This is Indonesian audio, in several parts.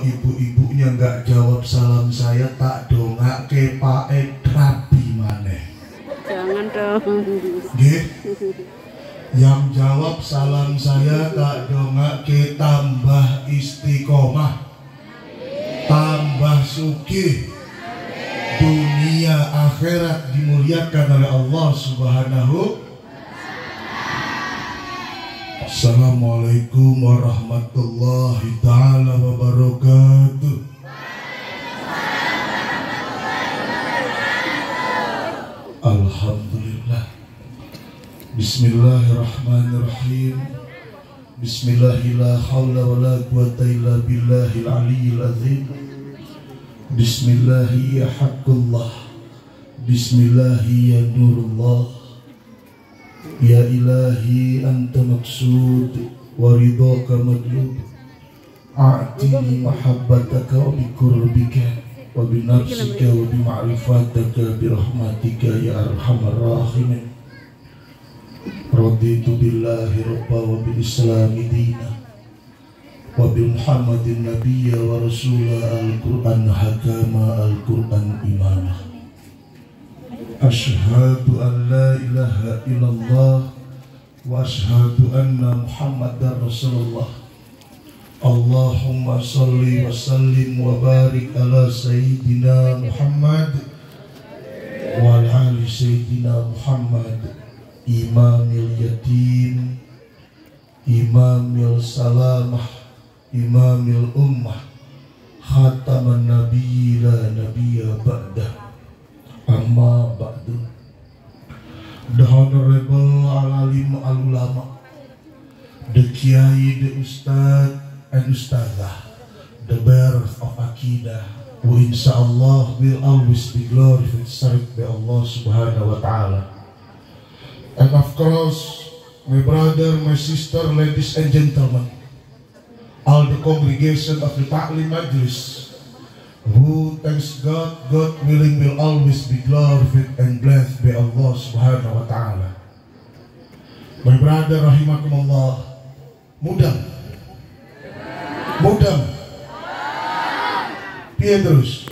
Ibu-ibunya nggak jawab salam saya, tak dongak ke Pak Edrabi maneh. Jangan dong. Nggih. Yang jawab salam saya tak dongak ke tambah istiqomah, tambah sugih, dunia akhirat dimuliakan oleh Allah Subhanahu. Assalamualaikum warahmatullahi ta'ala wabarakatuh. Alhamdulillah. Bismillahirrahmanirrahim. Bismillahirrahmanirrahim. La hawla wa la quwwata illa billahil aliyyil azim. Bismillahi ya haqqullah. Bismillahi ya nurullah. Ya ilahi anta maksud wa ridhaka madlub. A'tini mahabbataka wa bikurbika wa binafsika wa bima'rifataka birahmatika ya arhamar rahimin. Raditu billahi rabba wa bil islami dina wa bi muhammadin nabiyya wa rasulah, al-Qur'an hakama, al-Qur'an imamah. Ashhadu an la ilaha illallah wa ashhadu anna muhammadar rasulullah. Allahumma salli wa sallim wa barik ala sayyidina Muhammad wa ala ali sayyidina Muhammad, imamil yatim, imamil salamah, imamil ummah, khataman nabiyyi la nabiyya ba'dah. Amma ba'du. The Honorable Al-Alim Al-Ulama, the Kiai, the Ustad and Ustadzah, the bearers of Aqidah, who insyaAllah will always be glorified served by Allah Subhanahu wa ta'ala. And of course, my brother, my sister, ladies and gentlemen, all the congregation of the Ta'lim Majlis, who thanks God, God willing will always be glorified and blessed by Allah Subhanahu wa ta'ala. My brother rahimakumullah, mudam piye terus?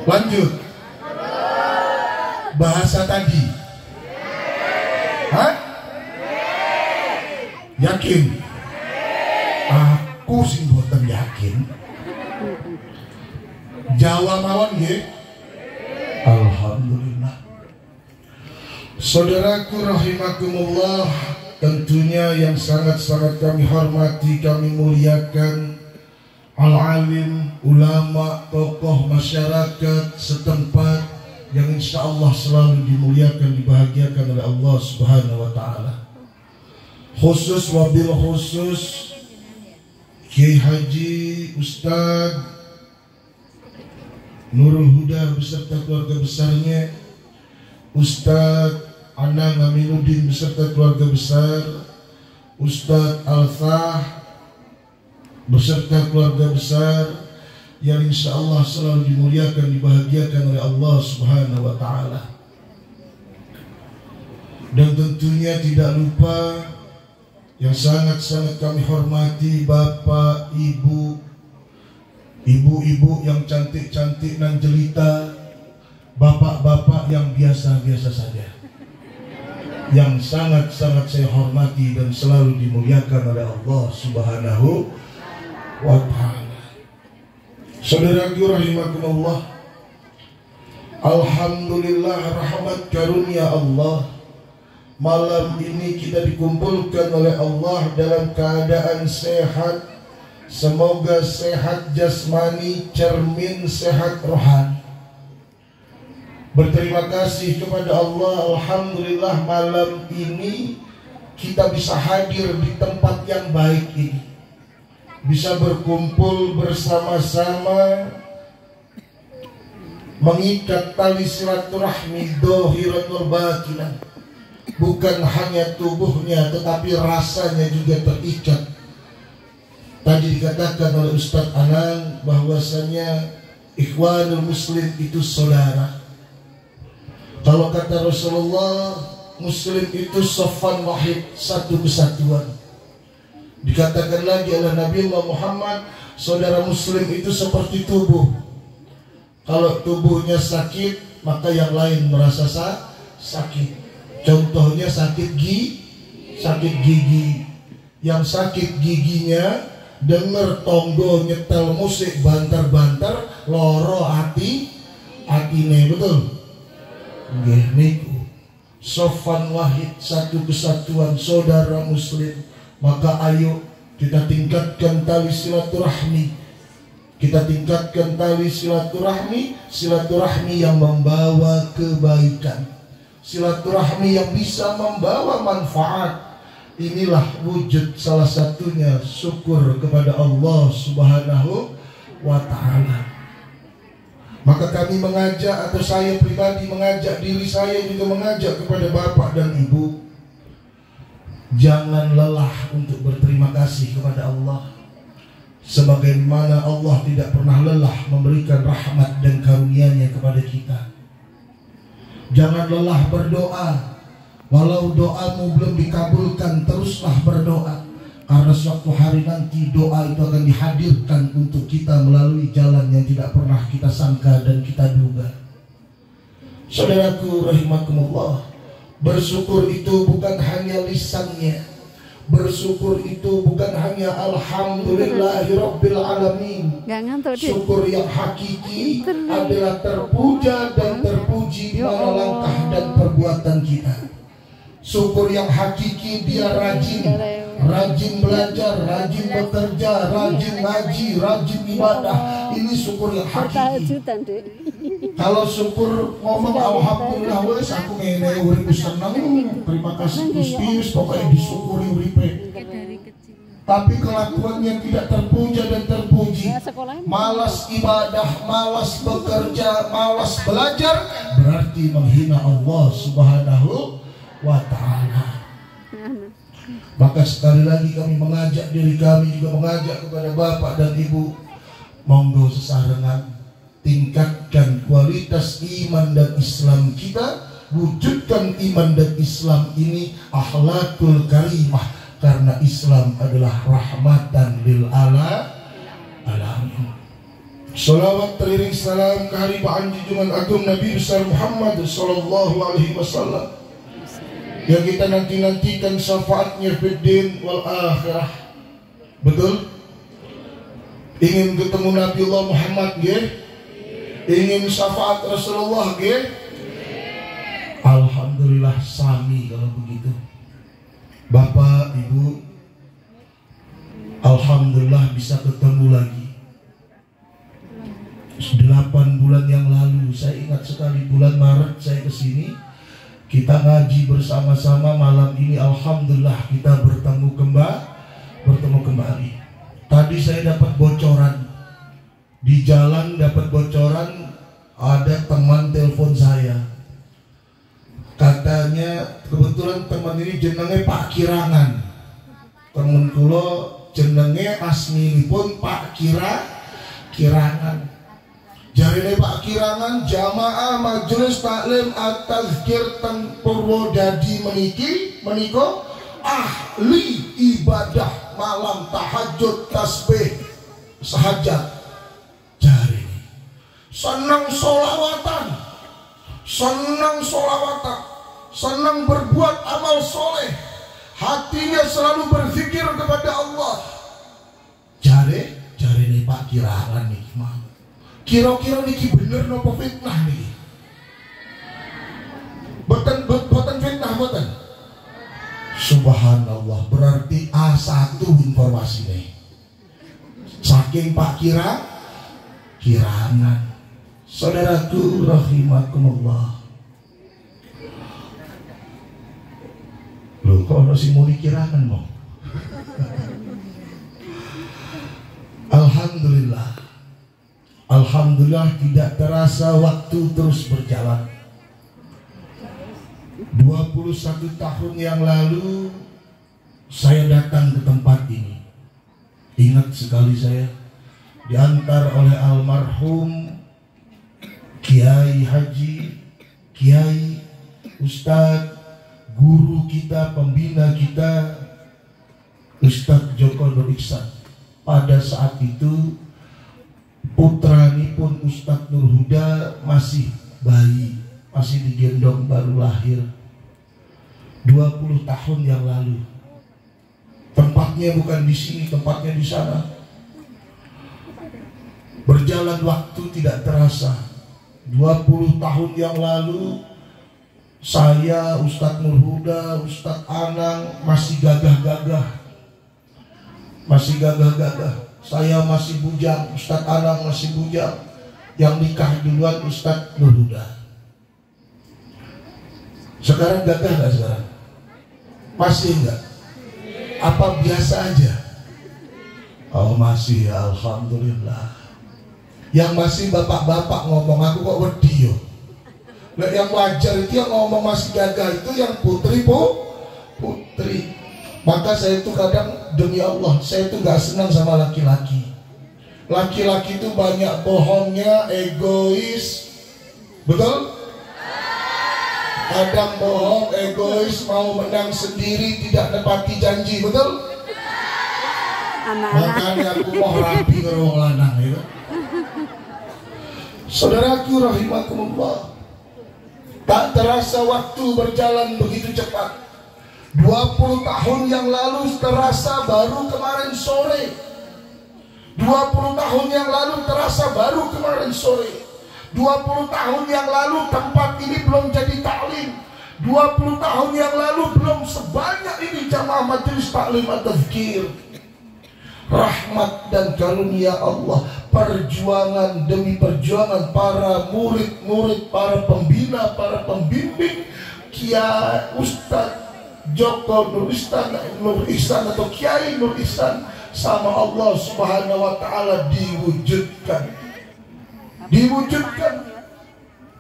Lanjut. Bahasa tadi. Hah? Yakin? Aku sih mboten yakin. Jawa mawon nggih. Alhamdulillah. Saudaraku rahimakumullah, tentunya yang sangat-sangat kami hormati, kami muliakan al-alim, ulama, tokoh masyarakat setempat yang insyaallah selalu dimuliakan, dibahagiakan oleh Allah Subhanahu wa ta'ala. Khusus wabil khusus Kiai Haji Ustadz Nurul Huda beserta keluarga besarnya, Ustadz Anang Aminuddin beserta keluarga besar, Ustadz Al-Fah beserta keluarga besar yang insyaallah selalu dimuliakan, dibahagiakan oleh Allah Subhanahu wa ta'ala. Dan tentunya tidak lupa yang sangat-sangat kami hormati Bapak, Ibu-ibu yang cantik-cantik dan jelita, bapak-bapak yang biasa-biasa saja, yang sangat-sangat saya hormati dan selalu dimuliakan oleh Allah Subhanahu wa ta'ala. Saudaraku rahimakumullah, alhamdulillah rahmat karunia Allah, malam ini kita dikumpulkan oleh Allah dalam keadaan sehat. Semoga sehat jasmani, cermin sehat rohani. Berterima kasih kepada Allah, alhamdulillah malam ini kita bisa hadir di tempat yang baik ini, bisa berkumpul bersama-sama, mengikat tali silaturahmi dohiran wal batinan. Bukan hanya tubuhnya tetapi rasanya juga terikat. Tadi dikatakan oleh Ustadz Anang bahwasanya ikhwanul muslim itu saudara. Kalau kata Rasulullah, muslim itu sofan wahid, satu kesatuan. Dikatakan lagi oleh Nabi Muhammad, Saudara muslim itu seperti tubuh. Kalau tubuhnya sakit, maka yang lain merasa sakit. Contohnya sakit gigi. Yang sakit giginya denger tonggo nyetel musik banter-banter, loro atine, betul? Nggih niku. Sofan wahid, satu kesatuan saudara muslim. Maka ayo kita tingkatkan tali silaturahmi. Kita tingkatkan tali silaturahmi yang membawa kebaikan, silaturahmi yang bisa membawa manfaat. Inilah wujud salah satunya syukur kepada Allah Subhanahu wa ta'ala. Maka kami mengajak, atau saya pribadi mengajak, diri saya juga mengajak kepada bapak dan ibu, jangan lelah untuk berterima kasih kepada Allah. Sebagaimana Allah tidak pernah lelah memberikan rahmat dan karunia-Nya kepada kita. Jangan lelah berdoa. Walau doamu belum dikabulkan, teruslah berdoa. Karena suatu hari nanti doa itu akan dihadirkan untuk kita melalui jalan yang tidak pernah kita sangka dan kita duga. Saudaraku rahimakumullah, bersyukur itu bukan hanya lisannya. Bersyukur itu bukan hanya alhamdulillahirabbil alamin. Syukur yang hakiki adalah terpuja dan terpuji di mana langkah dan perbuatan kita. Syukur yang hakiki dia rajin belajar, rajin bekerja, rajin ngaji, rajin ibadah. Ini syukur yang hakiki. Kalau syukur ngomong alhamdulillah wes aku ngene urip seneng, terima kasih Gusti, pokoknya disyukuri uripe. Tapi kelakuannya tidak terpuja dan terpuji, malas ibadah, malas bekerja, malas belajar, berarti menghina Allah Subhanahu wa ta'ala. Maka sekali lagi kami mengajak diri kami, juga mengajak kepada bapak dan ibu, monggo sesarengan tingkatkan kualitas iman dan Islam kita, wujudkan iman dan Islam ini akhlakul karimah, karena Islam adalah rahmatan lil alamin. Salawat teriring salam keharibaan junjungan agung Nabi besar Muhammad sallallahu alaihi wasallam yang kita nanti-nantikan syafaatnya fid din wal akhirah. Betul? Ingin ketemu Nabi Allah Muhammad nggih? Ingin syafaat Rasulullah nggih? Alhamdulillah sami kalau begitu. Bapak, Ibu, alhamdulillah bisa ketemu lagi. 8 bulan yang lalu saya ingat sekali, bulan Maret saya kesini, kita ngaji bersama-sama. Malam ini alhamdulillah kita bertemu kembali. Tadi saya dapat bocoran di jalan, dapat bocoran ada teman telepon saya. Katanya kebetulan teman ini jenenge Pak Kirangan. Temen kula jenenge asminipun Pak Kirangan. Jarine Pak Kirangan jamaah majelis taklim at-tazkir teng Purwodadi menika ahli ibadah malam tahajud tasbih sahajat. Jarine senang sholawatan, senang berbuat amal soleh, hatinya selalu berzikir kepada Allah. Jarine Pak Kirangan nih, kira-kira niki bener nopo fitnah niki? Boten fitnah boten. Subhanallah, berarti A1 informasinya. Saking Pak Kirangan. Saudaraku rahimakumullah. Loh, kok ono sing muni Kirangan mau? Alhamdulillah tidak terasa waktu terus berjalan. 21 tahun yang lalu saya datang ke tempat ini. Ingat sekali saya diantar oleh almarhum Kiai Haji, Kiai Ustadz, guru kita, pembina kita, Ustadz Joko Nur Iksan. pada saat itu putranipun Ustadz Nur Huda masih bayi, masih digendong baru lahir 20 tahun yang lalu. Tempatnya bukan di sini, tempatnya di sana. Berjalan waktu tidak terasa. 20 tahun yang lalu saya, Ustadz Nur Huda, Ustadz Anang masih gagah-gagah. Masih gagah-gagah. Saya masih bujang, Ustadz Anang masih bujang. Yang nikah duluan Ustadz Nur Huda. Sekarang gagah gak sekarang? Masih enggak? Apa biasa aja? Oh masih ya, alhamdulillah. Yang masih bapak-bapak ngomong, aku kok wedi yo. Nah, yang wajar itu yang ngomong masih gagah itu yang putri putri. Maka saya itu kadang demi Allah, saya itu gak senang sama laki-laki. Laki-laki itu banyak bohongnya, egois. Betul? Kadang bohong, egois, mau menang sendiri, tidak nepati janji, betul? Makanya aku mau rapi ke ruang lanang, ya. Saudaraku rahimakumullah, tak terasa waktu berjalan begitu cepat. 20 tahun yang lalu terasa baru kemarin sore. 20 tahun yang lalu terasa baru kemarin sore. 20 tahun yang lalu tempat ini belum jadi taklim. 20 tahun yang lalu belum sebanyak ini jamaah majelis taklim atau zikir. Rahmat dan karunia Allah, perjuangan demi perjuangan para murid-murid, para pembina, para pembimbing, Kiai Ustadz Joko Nur Ihsan atau Kiai Nur Ihsan sama Allah Subhanahu wa taala diwujudkan.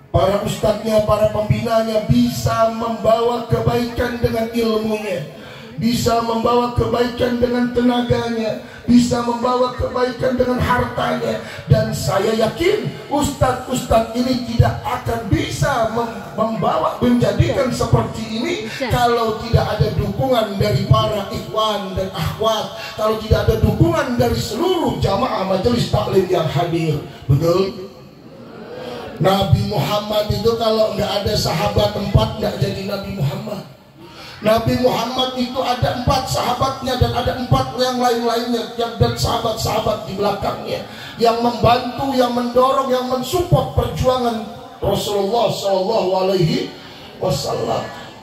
Para ustadznya, para pembinanya bisa membawa kebaikan dengan ilmunya, bisa membawa kebaikan dengan tenaganya, bisa membawa kebaikan dengan hartanya. Dan saya yakin ustadz-ustadz ini tidak akan bisa menjadikan seperti ini kalau tidak ada dukungan dari para ikhwan dan akhwat, kalau tidak ada dukungan dari seluruh jamaah majelis taklim yang hadir. Betul? Nabi Muhammad itu kalau nggak ada sahabat 4 nggak jadi Nabi Muhammad. Nabi Muhammad itu ada 4 sahabatnya dan ada 4 yang lain-lainnya, dan sahabat-sahabat di belakangnya yang membantu, yang mendorong, yang mensupport perjuangan Rasulullah SAW.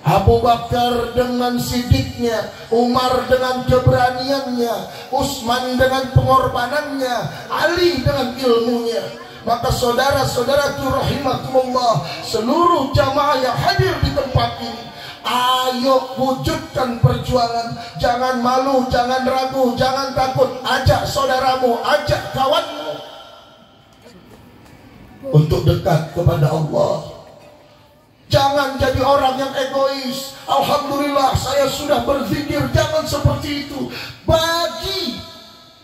Abu Bakar dengan sidiknya, Umar dengan keberaniannya, Utsman dengan pengorbanannya, Ali dengan ilmunya. Maka saudara-saudaraku rahimakumullah, seluruh jamaah yang hadir di tempat ini, ayo wujudkan perjuangan. Jangan malu, jangan ragu, jangan takut. Ajak saudaramu, ajak kawanmu untuk dekat kepada Allah. Jangan jadi orang yang egois. Alhamdulillah saya sudah berzikir. Jangan seperti itu.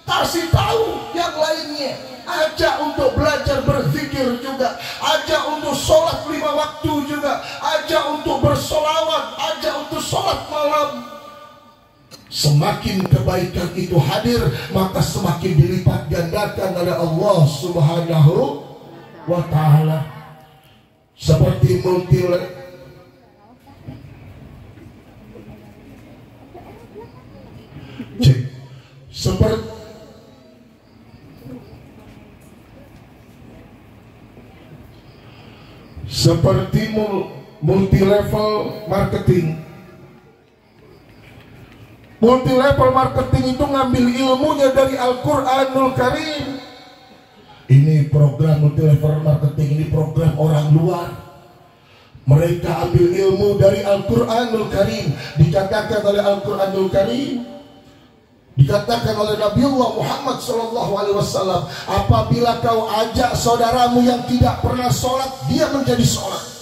Kasih tahu yang lainnya. Ajak untuk belajar berzikir juga. Ajak untuk sholat 5 waktu juga. Ajak untuk bersolawat. Ajak untuk sholat malam. Semakin kebaikan itu hadir, maka semakin dilipat gandakan oleh Allah Subhanahu wa ta'ala. Seperti seperti multi level marketing. Multi level marketing itu ngambil ilmunya dari Al-Quranul Karim. Ini program multi level marketing, ini program orang luar. Mereka ambil ilmu dari Al-Quranul Karim. Dikatakan oleh Al-Quranul Karim, dikatakan oleh Nabiullah Muhammad SAW, apabila kau ajak saudaramu yang tidak pernah sholat, dia menjadi sholat.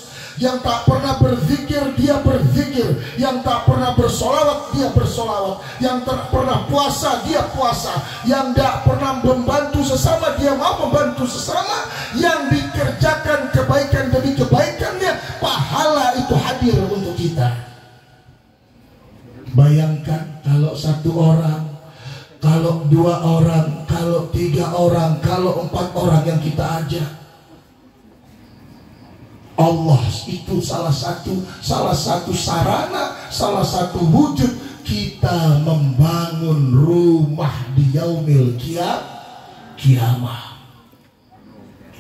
Yang tak pernah berzikir, dia berzikir. Yang tak pernah bersolawat, dia bersolawat. Yang tak pernah puasa, dia puasa. Yang tak pernah membantu sesama, dia mau membantu sesama. Yang dikerjakan kebaikan demi kebaikannya, pahala itu hadir untuk kita. Bayangkan kalau 1 orang, kalau 2 orang, 3 orang, kalau 4 orang yang kita ajak. Allah itu salah satu sarana, salah satu wujud kita membangun rumah di yaumil kiamah.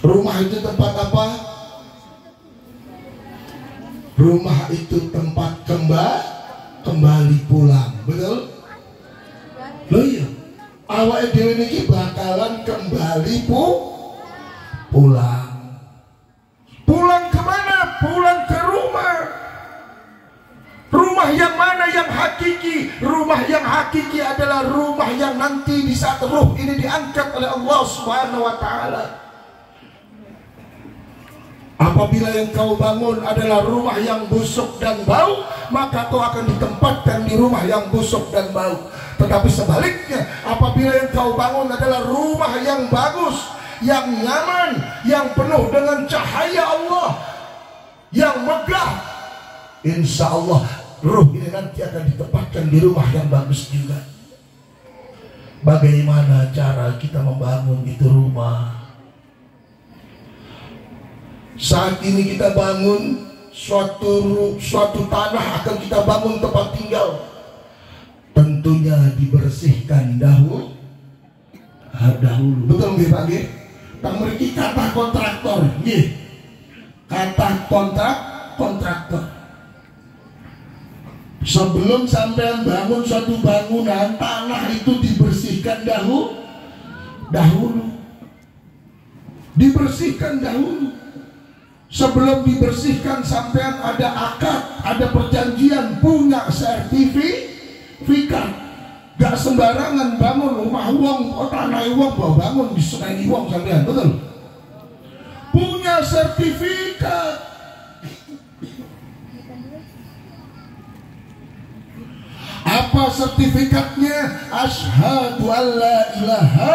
Rumah itu tempat apa? Rumah itu tempat kembali pulang, betul? Loh iya, awake dhewe niki bakalan kembali pulang. Pulang kemana? Pulang ke rumah. Rumah yang mana yang hakiki? Rumah yang hakiki adalah rumah yang nanti di saat ruh ini diangkat oleh Allah Subhanahu wa Ta'ala. Apabila yang kau bangun adalah rumah yang busuk dan bau, maka kau akan ditempatkan di rumah yang busuk dan bau. Tetapi sebaliknya, apabila yang kau bangun adalah rumah yang bagus, yang nyaman, yang penuh dengan cahaya Allah, yang megah, insya Allah ruh ini nanti akan ditempatkan di rumah yang bagus juga. Bagaimana cara kita membangun itu rumah? Saat ini kita bangun suatu tanah, akan kita bangun tempat tinggal. Tentunya dibersihkan dahulu. Betul nggih Pak nggih? Tak memiliki kata kontraktor, nggih. Kata kontraktor. Sebelum sampean bangun suatu bangunan, tanah itu dibersihkan dahulu. Dibersihkan dahulu. Sebelum dibersihkan, sampean ada akad, ada perjanjian, punya sertifikat. Gak sembarangan bangun rumah uang, tanah uang, bawa bangun di sungai uang sampean, betul? Punya sertifikat. Apa sertifikatnya? Asyhadu an la ilaha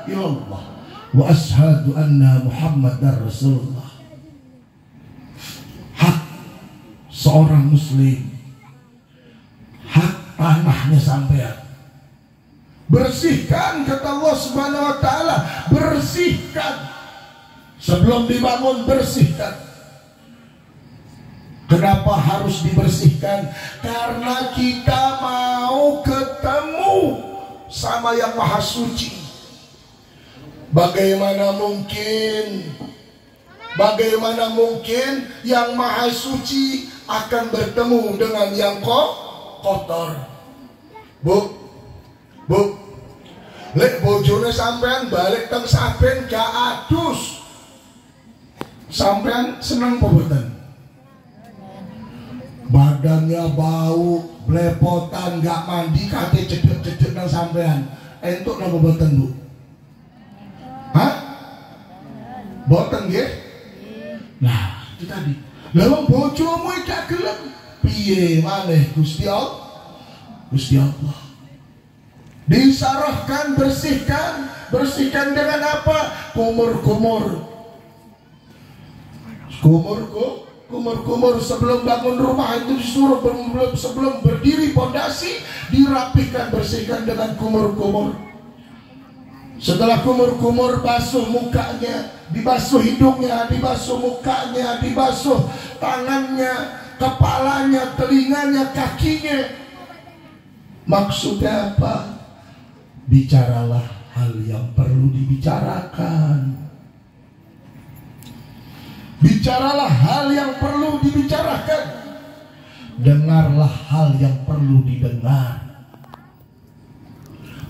illallah wa asyhadu anna Muhammadar Rasulullah. Hak seorang muslim, hak tanahnya sampean. Bersihkan, kata Allah Subhanahu wa Ta'ala, bersihkan. Sebelum dibangun, bersihkan. Kenapa harus dibersihkan? Karena kita mau ketemu sama yang Maha Suci. Bagaimana mungkin yang Maha Suci akan bertemu dengan yang kotor? Bu, lek bojone sampean balik teng saben gak adus, sampean seneng apa mboten? Badannya bau, blepotan, gak mandi, kate cedek-cedek nang sampean. Entuk napa mboten, Bu? Hah? Mboten nggih? Nah, itu tadi. Lah wong bojomu gak gelem, piye maneh Gusti Allah. Disarahkan, bersihkan dengan apa? Kumur-kumur sebelum bangun rumah itu disuruh sebelum berdiri pondasi dirapikan, bersihkan dengan kumur-kumur. Setelah kumur-kumur, basuh mukanya, dibasuh hidungnya, dibasuh mukanya, dibasuh tangannya, kepalanya, telinganya, kakinya. Maksudnya apa? Bicaralah hal yang perlu dibicarakan. Bicaralah hal yang perlu dibicarakan. Dengarlah hal yang perlu didengar.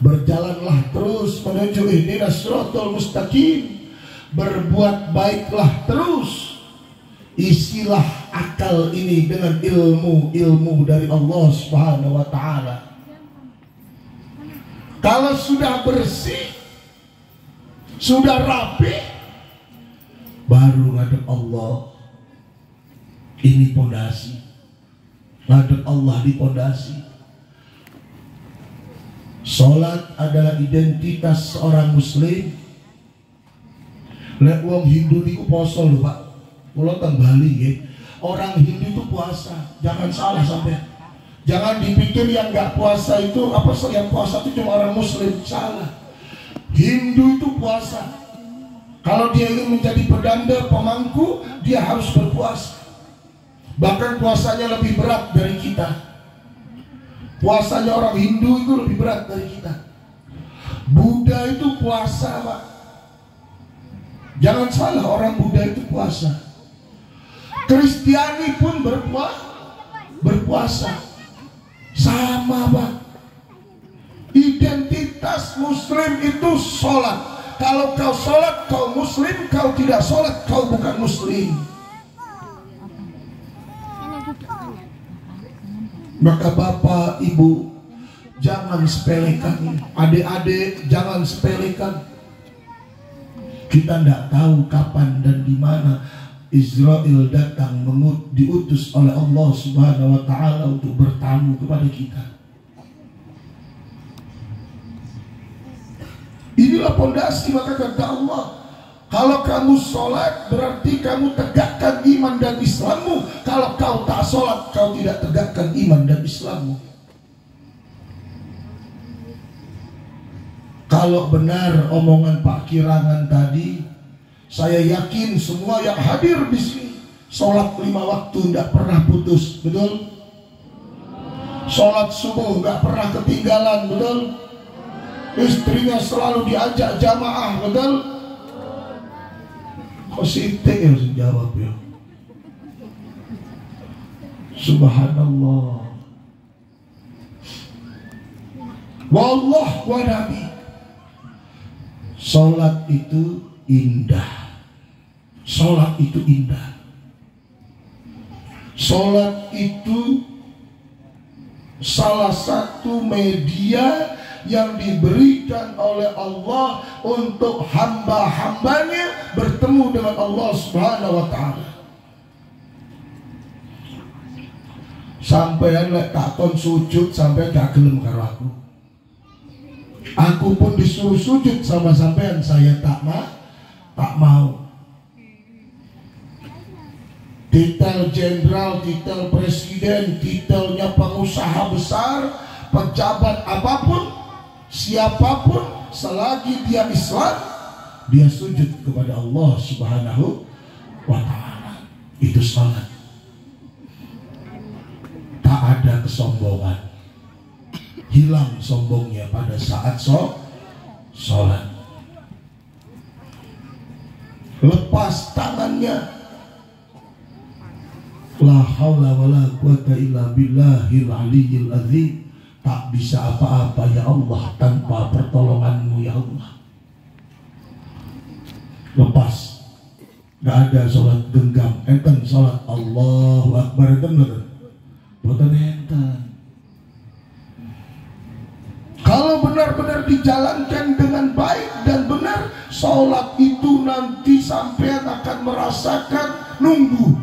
Berjalanlah terus menuju ihdinas shiratal mustaqim. Berbuat baiklah terus. Isilah akal ini dengan ilmu dari Allah Subhanahu wa Ta'ala. Kalau sudah bersih, sudah rapi, baru ngadep Allah. Ini pondasi. Ngadep Allah di pondasi. Salat adalah identitas seorang muslim. Lek wong Hindu niku poso lho, Pak. Kula teng Bali nggih. Orang Hindu itu puasa. Jangan salah sampai. Jangan dipikir yang nggak puasa itu yang puasa itu cuma orang muslim. Salah. Hindu itu puasa. Kalau dia ingin menjadi pedanda, pemangku, dia harus berpuasa. Bahkan puasanya lebih berat dari kita. Puasanya orang Hindu itu lebih berat dari kita. Buddha itu puasa, Pak. Jangan salah, orang Buddha itu puasa. Kristiani pun berpuasa. Sama, Pak. Identitas Muslim itu sholat. Kalau kau sholat, kau Muslim. Kau tidak sholat, kau bukan Muslim. Maka bapak, ibu, jangan sepelekan. Adik-adik, jangan sepelekan. Kita tidak tahu kapan dan di mana Israel datang, diutus oleh Allah Subhanahu wa Ta'ala untuk bertamu kepada kita. Inilah pondasi. Maka kata Allah, kalau kamu sholat berarti kamu tegakkan iman dan Islammu. Kalau kau tak sholat, kau tidak tegakkan iman dan Islammu. Kalau benar omongan Pak Kirangan tadi, saya yakin semua yang hadir di sini sholat 5 waktu tidak pernah putus, betul? Sholat subuh nggak pernah ketinggalan, betul? Istrinya selalu diajak jamaah, betul? Kok Siti yang jawab ya? Subhanallah. Wallah wa nabi. Sholat itu indah. Sholat itu indah. Sholat itu salah satu media yang diberikan oleh Allah untuk hamba-hambanya bertemu dengan Allah Subhanahu wa Ta'ala. Sampai lek takon sujud sampai gak gelem karo aku. Aku pun disuruh sujud sama sampean, saya tak mau. Titel jenderal, titel presiden, titelnya pengusaha besar, pejabat apapun, siapapun, selagi dia Islam, dia sujud kepada Allah Subhanahu wa Ta'ala. Itu salat. Tak ada kesombongan. Hilang sombongnya pada saat sholat. Lepas tangannya. La haula wala quwata illa billahil aliyyil azim. Tak bisa apa-apa ya Allah tanpa pertolonganmu ya Allah. Lepas. Gak ada sholat genggam. Enten sholat Allahu Akbar. Enten betul enten. Kalau benar-benar dijalankan dengan baik dan benar, sholat itu nanti sampean akan merasakan nunggu.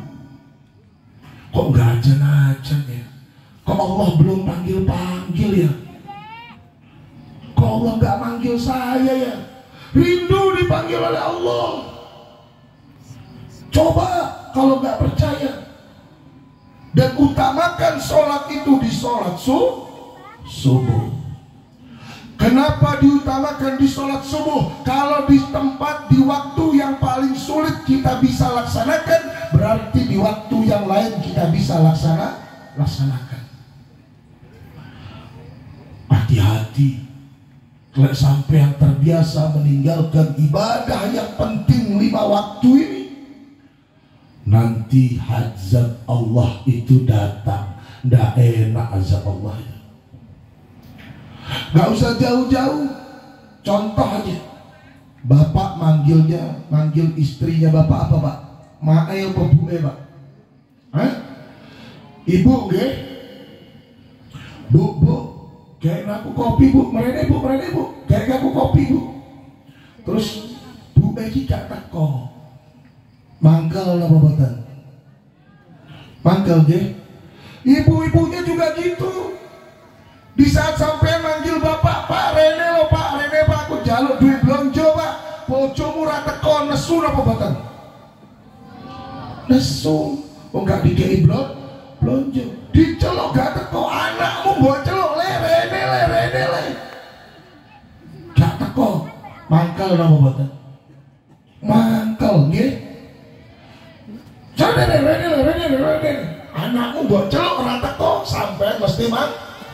Kok gak ajan-ajan ya? Kok Allah belum panggil-panggil ya? Kok Allah gak manggil saya ya? Rindu dipanggil oleh Allah. Coba kalau gak percaya. Dan utamakan sholat itu di sholat subuh. Kenapa diutamakan di sholat subuh? Kalau di tempat, di waktu yang paling sulit kita bisa laksanakan, berarti di waktu yang lain kita bisa laksanakan. Hati-hati. Kalau sampai yang terbiasa meninggalkan ibadah yang penting 5 waktu ini, nanti azab Allah itu datang. Nggak enak azab Allah itu. Gak usah jauh-jauh. Contoh aja. Bapak manggil istrinya bapak apa Pak? Mae apa Bu Pak? Hah? Ibu nggih? Bu, kayak aku kopi Bu, merene Bu. Kayak aku kopi Bu. Terus Bu iki gak teko. Mangkel napa boten? Mangkel nggih. Ibu-ibunya juga gitu. Di saat sampai manggil bapak, Pak Rene Pak, aku jaluk duit blonjo Pak. Bojomu ra teko, nesu napa boten? Nesu. Kok gak dikei blonjo? Dicelok gak teko, anakmu mbok celok le. Gak teko. mangkel napa mboten? Mangkel nggih. Rene. Anakmu mbok celuk ora teko, sampean mesti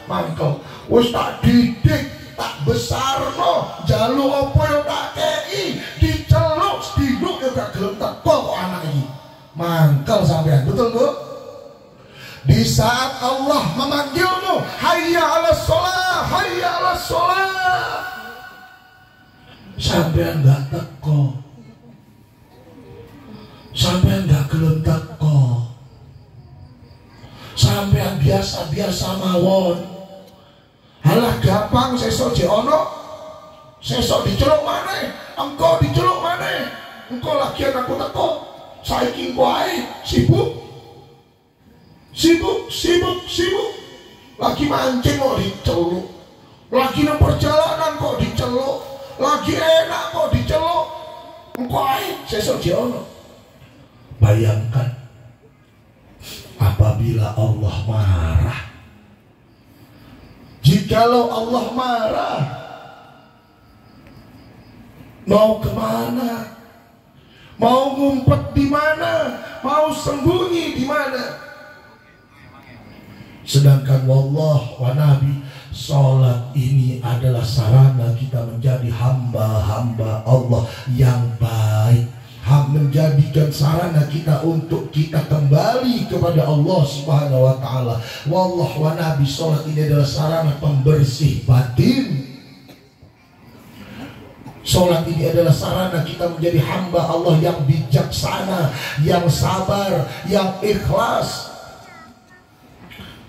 mangkel. Wis tak didik, tak besarno, njaluk apa yo tak kei, diceluk, diduk yo gak gelem teko kok anak iki. Mangkel sampean, betul Bu? Di saat Allah memanggilmu, hayya 'alas shalah, hayya 'alas shalah, sampean gak teko, sampean gak gelem teko, sampean biasa-biasa mawon. Halah gampang sesuk jek ono, sesuk diceluk maneh, engko diceluk maneh, engko lagi aku teko, saiki wae sibuk, lagi mancing kok diceluk, lagi nang perjalanan kok diceluk, lagi enak kok diceluk, engko ae sesuk jek ono. Bayangkan apabila Allah marah. Jikalau Allah marah, mau kemana? Mau ngumpet di mana? Mau sembunyi di mana? Sedangkan wallah wa nabi, salat ini adalah sarana kita menjadi hamba-hamba Allah yang baik, menjadikan sarana kita untuk kita kembali kepada Allah Subhanahu wa taala. Wallah wa nabi, salat ini adalah sarana pembersih batin. Salat ini adalah sarana kita menjadi hamba Allah yang bijaksana, yang sabar, yang ikhlas.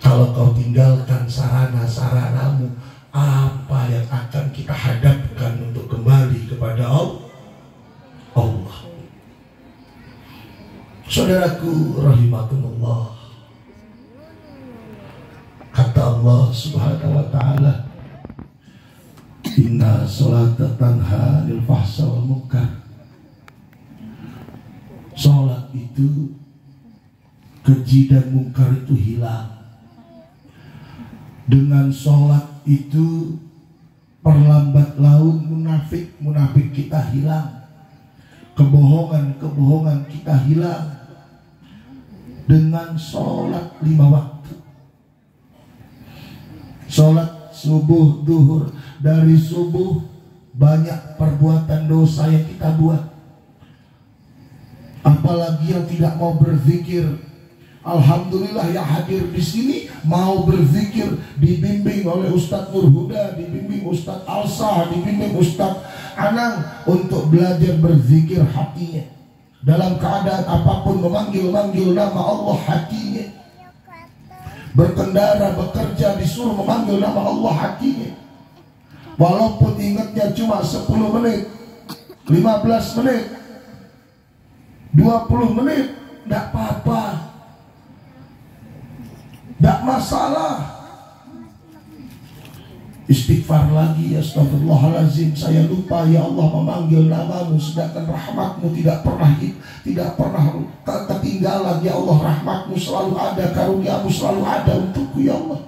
Kalau kau tinggalkan sarana-saranamu, apa yang akan kita hadapkan untuk kembali kepada Allah? Saudaraku rahimakumullah, kata Allah Subhanahu wa taala, inna sholata tanha 'anil fahsya wal munkar. Salat itu keji dan mungkar itu hilang. Dengan salat itu perlambat laun munafik kita hilang, kebohongan kita hilang. Dengan sholat 5 waktu, sholat subuh, duhur, dari subuh banyak perbuatan dosa yang kita buat, apalagi yang tidak mau berzikir. Alhamdulillah yang hadir di sini mau berzikir, dibimbing oleh Ustadz Nur Huda, dibimbing Ustadz Alsah, dibimbing Ustadz Anang untuk belajar berzikir hatinya. Dalam keadaan apapun memanggil nama Allah hatinya. Berkendara, bekerja, disuruh memanggil nama Allah hatinya. Walaupun ingatnya cuma 10 menit, 15 menit, 20 menit, tidak apa-apa, tidak masalah. Istighfar lagi, astagfirullahaladzim, saya lupa ya Allah memanggil namamu, sedangkan rahmatmu tidak pernah ketinggalan ya Allah. Rahmatmu selalu ada, karuniamu selalu ada untukku ya Allah.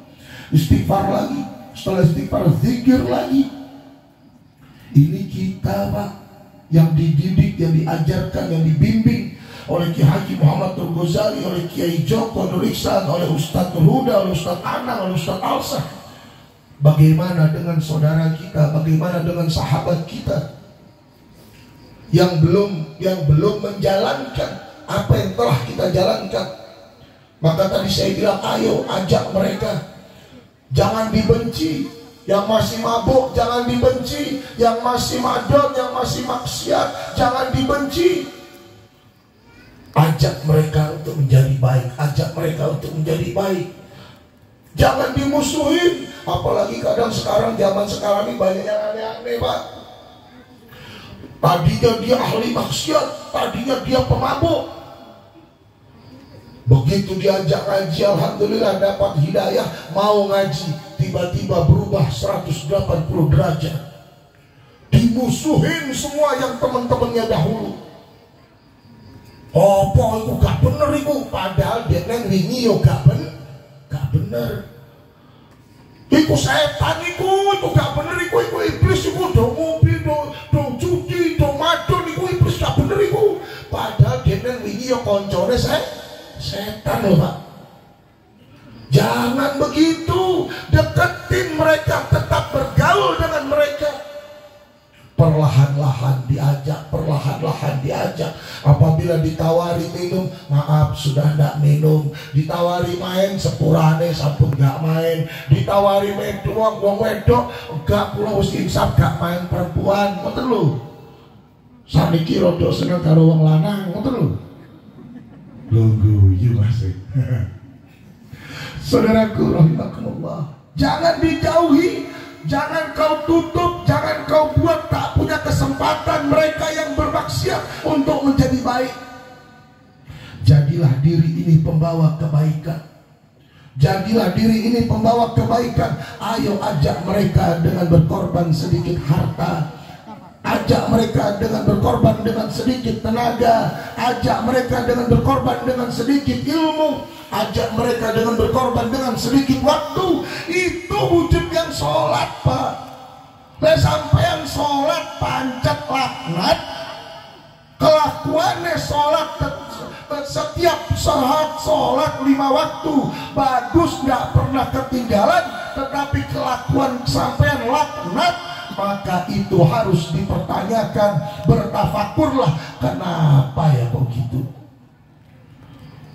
Istighfar lagi, setelah istighfar zikir lagi. Ini kita Pak, yang dididik, yang diajarkan, yang dibimbing oleh Kiai Haji Muhammad Nur Ghazali, oleh Kiai Joko Nur Ihsan, oleh Ustadz Huda, oleh Ustadz Anang, oleh Ustadz Alsah. Bagaimana dengan saudara kita? Bagaimana dengan sahabat kita yang belum menjalankan apa yang telah kita jalankan? Maka tadi saya bilang, ayo ajak mereka, jangan dibenci. Yang masih mabuk jangan dibenci, yang masih madon, yang masih maksiat jangan dibenci. Ajak mereka untuk menjadi baik, ajak mereka untuk menjadi baik. Jangan dimusuhin. Apalagi kadang sekarang, zaman sekarang ini banyak yang aneh-aneh Pak. Tadinya dia ahli maksiat, tadinya dia pemabuk, begitu diajak ngaji, alhamdulillah dapat hidayah, mau ngaji, tiba-tiba berubah 180 derajat. Dimusuhin semua yang teman-temannya dahulu. Apa itu gak bener itu, padahal dia neng ringi yo gak bener. Iku setan iku gak bener, iku iblis iku do ngombe do judi ya koncone setan loh Pak. Jangan begitu, deketin mereka, tetap bergaul dengan mereka. Perlahan-lahan diajak. Apabila ditawari minum, maaf sudah tidak minum. Ditawari main, sepurane sampun gak main. Ditawari wedok, wong wedok gak pula wis insaf gak main perempuan. Ngoten lho. Saniki rada seneng karo wong lanang, ngoten lho. Lho guyu Mas. Saudaraku rahimakumullah, jangan dijauhi, jangan kau tutup, jangan kau buat tak punya kesempatan mereka yang bermaksiat untuk menjadi baik. Jadilah diri ini pembawa kebaikan. Jadilah diri ini pembawa kebaikan. Ayo ajak mereka dengan berkorban sedikit harta. Ajak mereka dengan berkorban dengan sedikit tenaga. Ajak mereka dengan berkorban dengan sedikit ilmu. Ajak mereka dengan berkorban dengan sedikit waktu. Itu wujud yang sholat Pak. Lah sampean sholat pancet laknat, kelakuannya sholat setiap saat sholat 5 waktu bagus, nggak pernah ketinggalan, tetapi kelakuan sampean laknat, maka itu harus dipertanyakan. Bertafakurlah, kenapa ya kok gitu.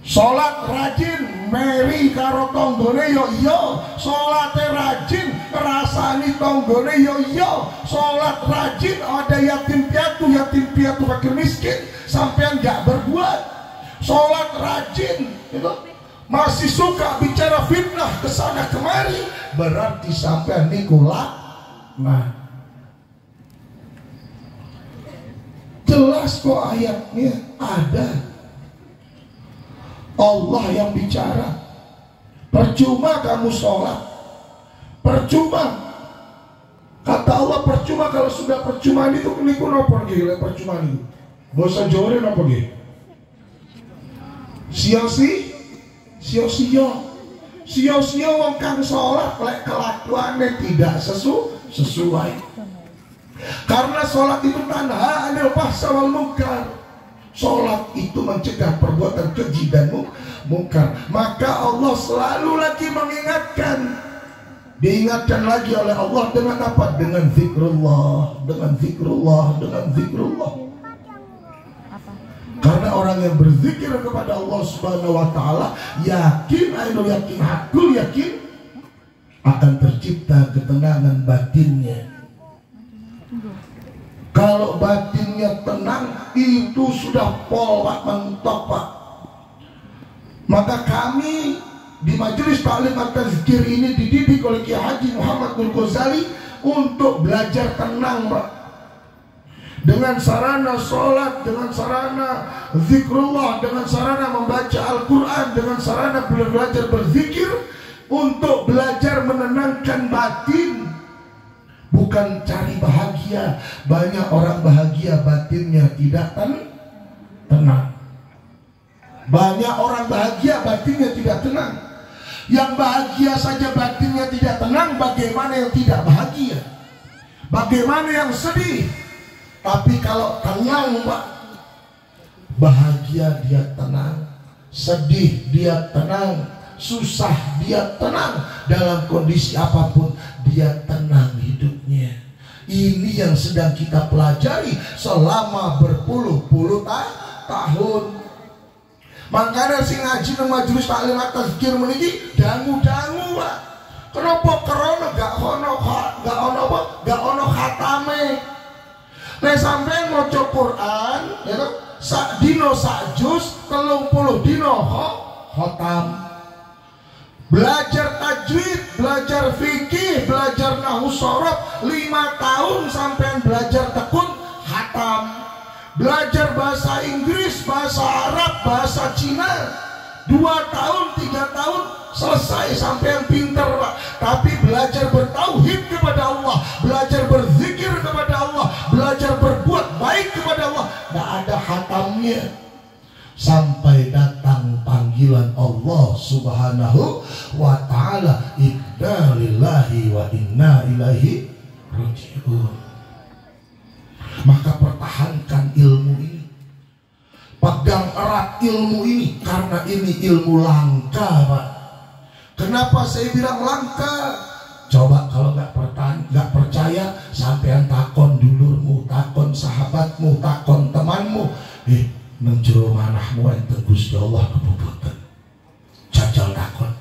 Sholat rajin, meri karo tonggone yo iyo. Sholatnya rajin, rasani tonggone yo iyo. Sholat rajin, ada yatim piatu fakir miskin, sampean gak berbuat. Sholat rajin, gitu. Masih suka bicara fitnah kesana kemari, berarti sampean nikulah. Nah, jelas kok ayatnya ada. Allah yang bicara. Percuma kamu sholat, percuma. Kata Allah percuma. Kalau sudah percuma itu niku nopo nggih percuma niku. Basa Jawa nopo nggih? Sia-sia wong kang sholat lek kelakuane tidak sesuai. Karena sholat itu tanha anil fahsya wal munkar. Sholat itu mencegah perbuatan keji dan mungkar. Maka Allah selalu lagi mengingatkan. Diingatkan lagi oleh Allah dengan apa? Dengan zikrullah. Karena orang yang berzikir kepada Allah Subhanahu wa ta'ala, yakin hakul yakin akan tercipta ketenangan batinnya. Kalau batinnya tenang, itu sudah Pak, mentok Pak. Maka kami di Majelis Ta'lim At-Tazkir ini dididik oleh Kiai Haji Muhammad Nur Ghazali untuk belajar tenang Pak. Dengan sarana sholat, dengan sarana zikrullah, dengan sarana membaca Al-Quran, dengan sarana belajar berzikir, untuk belajar menenangkan batin. Bukan cari bahagia. Banyak orang bahagia batinnya tidak tenang. Banyak orang bahagia batinnya tidak tenang. Yang bahagia saja batinnya tidak tenang, bagaimana yang tidak bahagia? Bagaimana yang sedih? Tapi kalau tenang Pak, bahagia dia tenang, sedih dia tenang, susah dia tenang, dalam kondisi apapun dia tenang hidupnya. Ini yang sedang kita pelajari selama berpuluh-puluh tahun. Makanya sing ngaji nang Majelis Ta'lim At-Tazkir meniki dangu-dangu Pak. Kenapa? Karena gak ono khatame. Nek sampean maca Quran, ya kan? Sak dino sak juz, 30 dino khatam. Belajar tajwid, belajar fikih, belajar nahwu shorof 5 tahun sampean belajar tekun khatam. Belajar bahasa Inggris, bahasa Arab, bahasa Cina 2 tahun, 3 tahun selesai sampean pinter Pak. Tapi belajar bertauhid kepada Allah, belajar berzikir kepada Allah, belajar berbuat baik kepada Allah, tidak ada khatamnya. Sampai datang panggilan Allah Subhanahu wa ta'ala, inna lillahi wa inna ilaihi raji'un. Maka pertahankan ilmu ini, pegang erat syarat ilmu ini? Karena ini ilmu langka, Pak. Kenapa saya bilang langka? Coba kalau nggak percaya, sampean takon dulurmu, takon sahabatmu, takon temanmu. Nang jero manahmu enten Gusti Allah keboboten. Jajal takon.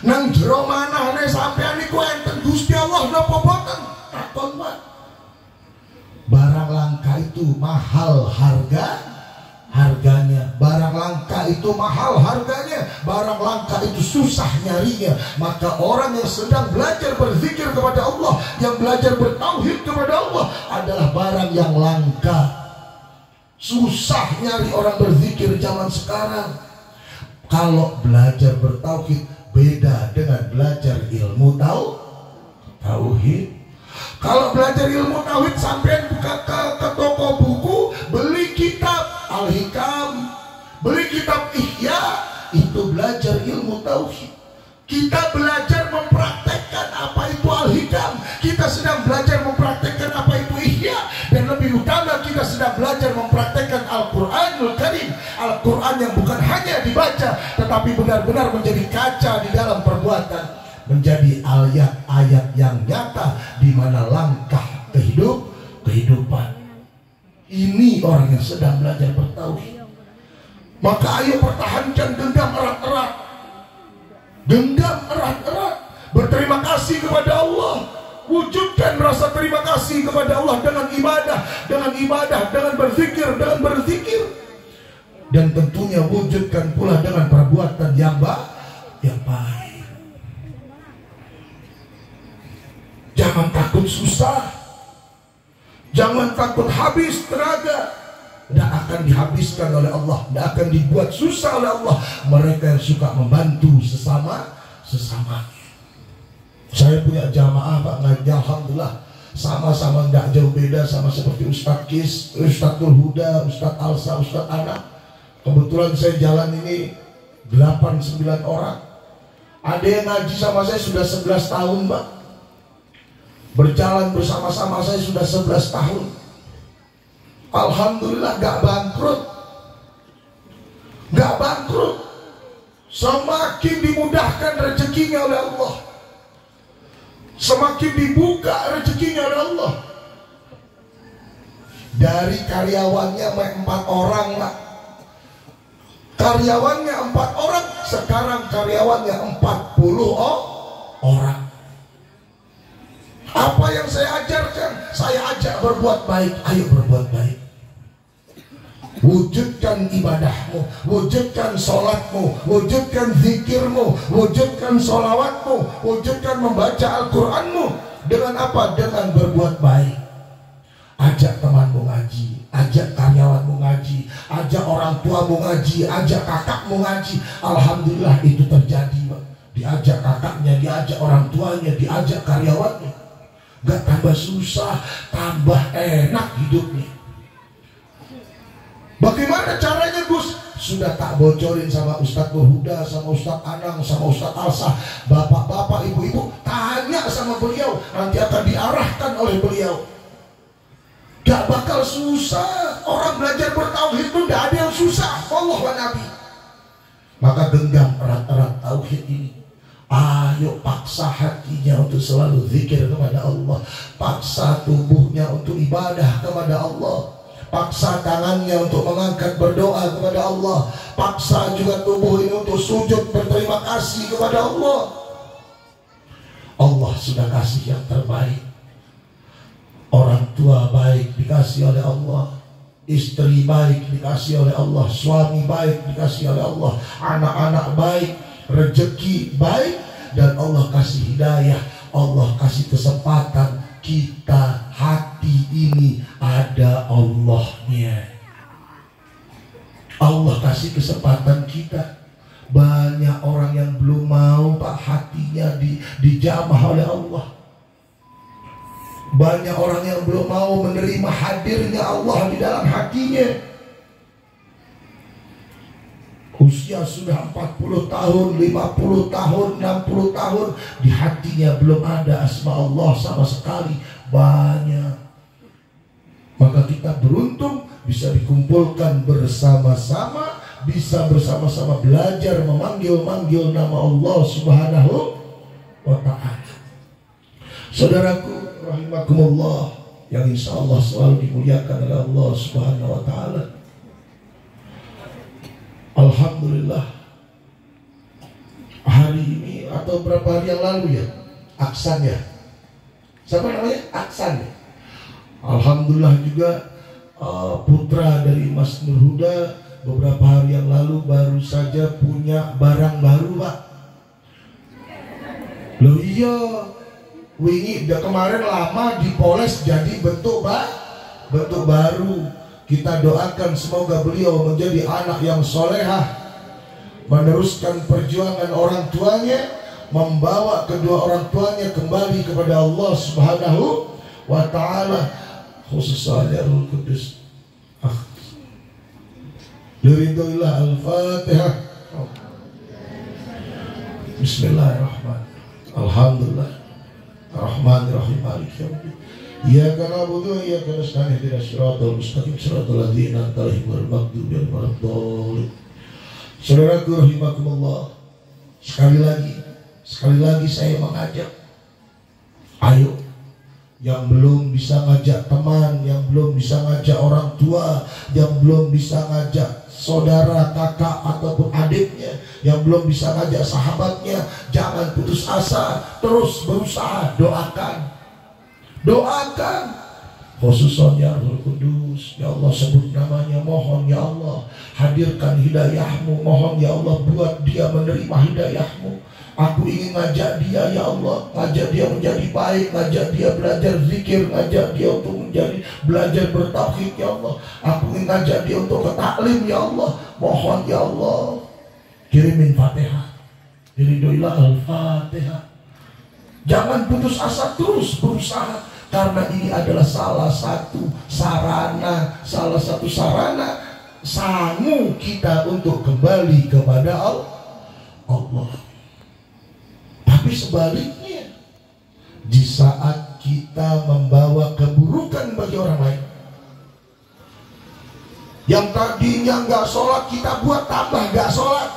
Nang jero manahne sampean niku enten Gusti Allah napa boten? Takon, Pak. Barang langka itu mahal harganya. Barang langka itu mahal harganya. Barang langka itu susah nyarinya. Maka orang yang sedang belajar berzikir kepada Allah, yang belajar bertauhid kepada Allah, adalah barang yang langka. Susah nyari orang berzikir zaman sekarang. Kalau belajar bertauhid beda dengan belajar ilmu tauhid. Kalau belajar ilmu tauhid, sampai buka ke toko buku, beli kitab Al-Hikam, beli kitab Ihya, itu belajar ilmu tauhid. Kita belajar mempraktekkan apa itu Al-Hikam, kita sedang belajar mempraktekkan apa itu Ihya, dan lebih utama kita sedang belajar mempraktekkan Al-Quranul Karim, Al-Quran yang bukan hanya dibaca tetapi benar-benar menjadi kaca di dalam perbuatan, menjadi ayat-ayat yang nyata di mana langkah kehidupan. Ini orang yang sedang belajar bertauhid. Maka ayo pertahankan genggam erat-erat. Genggam erat-erat. Berterima kasih kepada Allah. Wujudkan rasa terima kasih kepada Allah dengan ibadah, dengan berzikir. Dan tentunya wujudkan pula dengan perbuatan yang baik. Jangan takut susah. Jangan takut habis tenaga. Tidak akan dihabiskan oleh Allah, tidak akan dibuat susah oleh Allah. Mereka yang suka membantu sesamanya. Saya punya jamaah, Pak, ngaji, alhamdulillah, sama-sama nggak jauh beda, sama seperti Ustadz Kis, Ustadz Huda, Ustadz Alsa, Ustadz Anak. Kebetulan saya jalan ini 8-9 orang. Ada yang ngaji sama saya sudah 11 tahun, Pak. Berjalan bersama-sama saya sudah 11 tahun. Alhamdulillah gak bangkrut. Semakin dimudahkan rezekinya oleh Allah, semakin dibuka rezekinya oleh Allah. Dari karyawannya 4 orang, Pak. Karyawannya 4 orang, sekarang karyawannya 40 orang. Apa yang saya ajarkan? Saya ajak berbuat baik. Ayo berbuat baik. Wujudkan ibadahmu, wujudkan sholatmu, wujudkan zikirmu, wujudkan sholawatmu, wujudkan membaca Al-Quranmu. Dengan apa? Dengan berbuat baik. Ajak temanmu ngaji, ajak karyawanmu ngaji, ajak orang tuamu ngaji, ajak kakakmu ngaji. Alhamdulillah itu terjadi, Pak. Diajak kakaknya, diajak orang tuanya, diajak karyawannya. Gak tambah susah, tambah enak hidupnya. Bagaimana caranya, Gus? Sudah tak bocorin sama Ustadz Huda, sama Ustadz Anang, sama Ustadz Alsa. Bapak-bapak, ibu-ibu, tanya sama beliau, nanti akan diarahkan oleh beliau. Gak bakal susah. Orang belajar bertauhid itu gak ada yang susah. Allah wa Nabi. Maka genggam erat-erat tauhid ini. Ayo paksa hatinya untuk selalu zikir kepada Allah. Paksa tubuhnya untuk ibadah kepada Allah. Paksa tangannya untuk mengangkat berdoa kepada Allah. Paksa juga tubuh ini untuk sujud berterima kasih kepada Allah. Allah sudah kasih yang terbaik. Orang tua baik dikasih oleh Allah, istri baik dikasih oleh Allah, suami baik dikasih oleh Allah, anak-anak baik, rezeki baik, dan Allah kasih hidayah, Allah kasih kesempatan. Kita hati ini ada Allahnya. Allah kasih kesempatan kita. Banyak orang yang belum mau, Pak, hatinya dijamah oleh Allah. Banyak orang yang belum mau menerima hadirnya Allah di dalam hatinya. Usia sudah 40 tahun, 50 tahun, 60 tahun, di hatinya belum ada asma Allah sama sekali. Banyak. Maka kita beruntung bisa dikumpulkan bersama-sama bisa bersama-sama belajar memanggil-manggil nama Allah Subhanahu wa ta'ala. Saudaraku rahimakumullah, yang insya Allah selalu dimuliakan oleh Allah Subhanahu wa ta'ala. Alhamdulillah, hari ini atau berapa hari yang lalu ya, Aksan ya, siapa namanya? Aksan ya. Alhamdulillah juga putra dari Mas Nur Huda beberapa hari yang lalu baru saja punya barang baru, Pak. Loh iya, wingi udah kemarin lama dipoles jadi bentuk baru. Kita doakan semoga beliau menjadi anak yang solehah, meneruskan perjuangan orang tuanya, membawa kedua orang tuanya kembali kepada Allah Subhanahu wa ta'ala, khususnya Ruh Kudus. Liridullah al-Fatihah. Bismillahirrahmanirrahim. Alhamdulillah Ar-Rahmanir-Rahim, Maliki yaumiddin. Iyyaka na'budu wa iyyaka nasta'in, ihdinas siratal mustaqim, siratal ladzina an'amta 'alaihim ghairil maghdubi 'alaihim waladdallin. Saudaraku rahimakumullah, sekali lagi saya mengajak, ayo yang belum bisa ngajak teman, yang belum bisa ngajak orang tua, yang belum bisa ngajak saudara, kakak ataupun adiknya, yang belum bisa ngajak sahabatnya, jangan putus asa, terus berusaha. Doakan khususnya Ruh Kudus. Ya Allah, sebut namanya, mohon ya Allah hadirkan hidayahmu, mohon ya Allah buat dia menerima hidayahmu. Aku ingin ngajak dia ya Allah, ngajak dia menjadi baik, ngajak dia belajar zikir, ngajak dia untuk menjadi belajar bertauhid ya Allah. Aku ingin ngajak dia untuk ke taklim ya Allah. Mohon ya Allah kirimin Fatihah, Ridhoillah al-Fatihah. Jangan putus asa, terus berusaha, karena ini adalah salah satu sarana sangu kita untuk kembali kepada Allah. Tapi sebaliknya, di saat kita membawa keburukan bagi orang lain, yang tadinya nggak sholat kita buat tambah nggak sholat,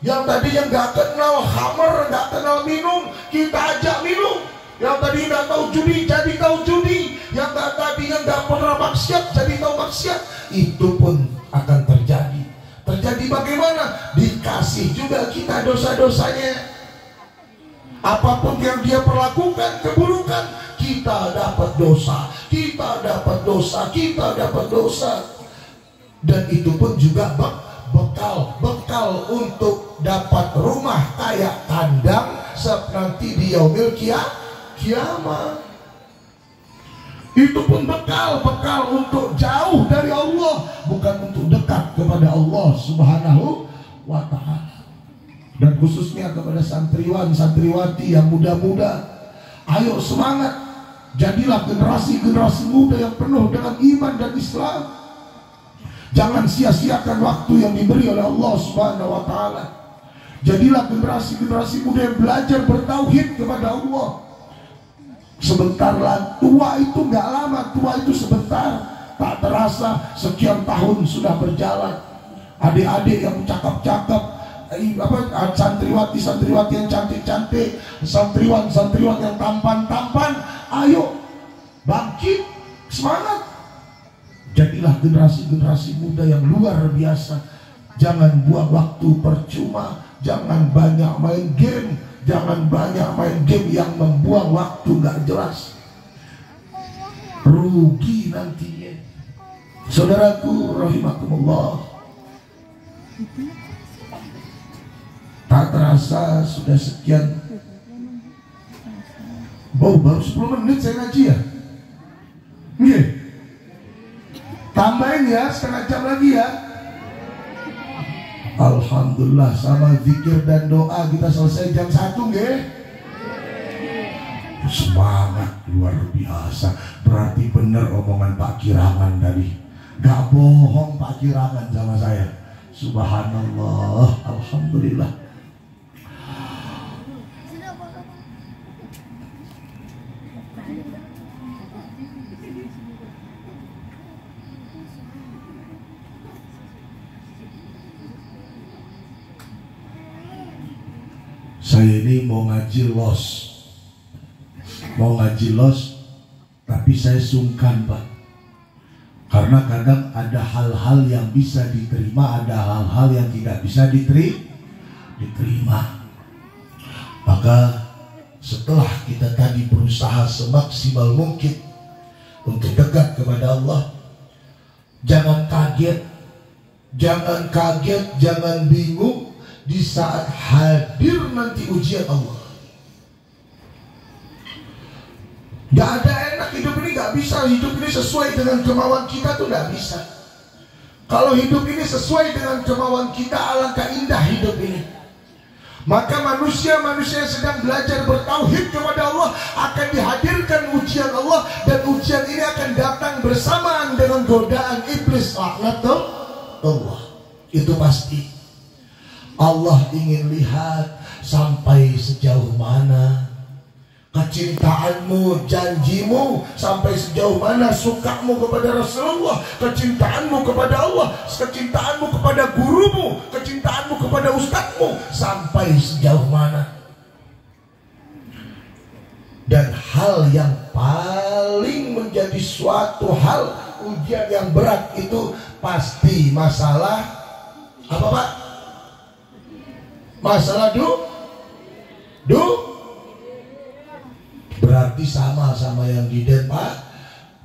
yang tadinya nggak kenal khamr, nggak kenal minum, kita ajak minum, yang tadi nggak tahu judi jadi tahu judi, yang tadinya nggak pernah maksiat jadi tahu maksiat. Itu pun akan terjadi bagaimana? Dikasih juga kita dosa-dosanya. Apapun yang dia perlakukan keburukan, kita dapat dosa. Dan itu pun juga bekal untuk dapat rumah kayak kandang nanti di yaumil kiamat. Itu pun bekal untuk jauh dari Allah, bukan untuk dekat kepada Allah Subhanahu wa ta'ala. Dan khususnya kepada santriwan santriwati yang muda-muda, ayo semangat, jadilah generasi muda yang penuh dengan iman dan Islam. Jangan sia-siakan waktu yang diberi oleh Allah Subhanahu wa ta'ala. Jadilah generasi muda yang belajar bertauhid kepada Allah. Sebentar lah, tua itu nggak lama, tua itu sebentar, tak terasa sekian tahun sudah berjalan. Adik-adik yang cakap-cakap, santriwati yang cantik-cantik, santriwan yang tampan, ayo bangkit, semangat. Jadilah generasi muda yang luar biasa. Jangan buang waktu percuma, jangan banyak main game, yang membuang waktu gak jelas, rugi nantinya. Saudaraku rahimakumullah, tak terasa sudah sekian. Baru 10 menit saya ngaji ya. Nggih. Tambahin ya, setengah jam lagi ya. Alhamdulillah, sama zikir dan doa kita selesai jam 1 nggih. Semangat luar biasa. Berarti benar omongan Pak Kirangan tadi. Gak bohong Pak Kirangan sama saya. Subhanallah, alhamdulillah. Saya ini mau ngaji los, tapi saya sungkan Pak, karena kadang ada hal-hal yang bisa diterima, ada hal-hal yang tidak bisa diterima. Maka setelah kita tadi berusaha semaksimal mungkin untuk dekat kepada Allah, jangan kaget, jangan bingung di saat hadir nanti ujian Allah. Gak ada enak hidup ini, gak bisa hidup ini sesuai dengan kemauan kita tuh gak bisa. Kalau hidup ini sesuai dengan kemauan kita, alangkah indah hidup ini. Maka manusia yang sedang belajar bertauhid kepada Allah akan dihadirkan ujian Allah, dan ujian ini akan datang bersamaan dengan godaan iblis, laknatullah. Itu pasti. Allah ingin lihat sampai sejauh mana kecintaanmu, janjimu, sampai sejauh mana sukamu kepada Rasulullah, kecintaanmu kepada Allah, kecintaanmu kepada gurumu, kecintaanmu kepada ustadzmu, sampai sejauh mana. Dan hal yang paling menjadi suatu hal ujian yang berat itu pasti masalah apa Pak? Masalah berarti sama yang di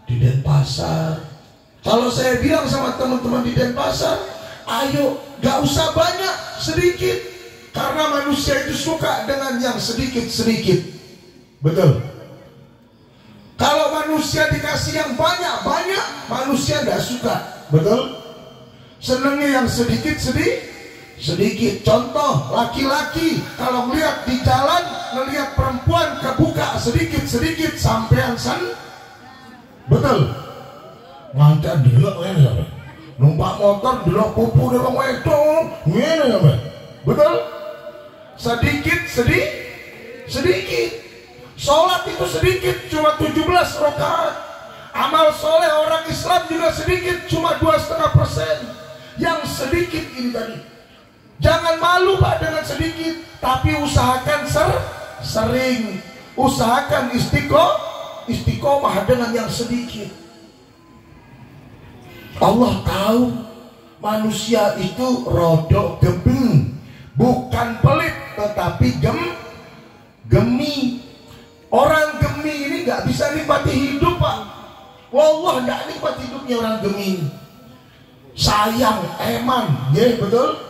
Denpasar. Kalau saya bilang sama teman-teman di Denpasar, ayo gak usah banyak, sedikit, karena manusia itu suka dengan yang sedikit-sedikit. Betul. Kalau manusia dikasih yang banyak, manusia gak suka. Betul. Senangnya yang sedikit. Contoh, laki-laki kalau melihat di jalan, melihat perempuan kebuka sedikit sampean betul. Ngantar delok numpak motor delok pupu delok wedok ngene ya, betul. Sedikit. Salat itu sedikit, cuma 17 rakaat. Amal soleh orang Islam juga sedikit, cuma 2,5%. Yang sedikit ini tadi. Jangan malu Pak dengan sedikit, tapi usahakan sering. Usahakan istiqomah dengan yang sedikit. Allah tahu manusia itu rodok gembeng, bukan pelit, tetapi gemi. Orang gemi ini gak bisa nikmati hidup Pak. Wallah gak nikmati hidupnya orang gemi. Sayang, eman, ya betul.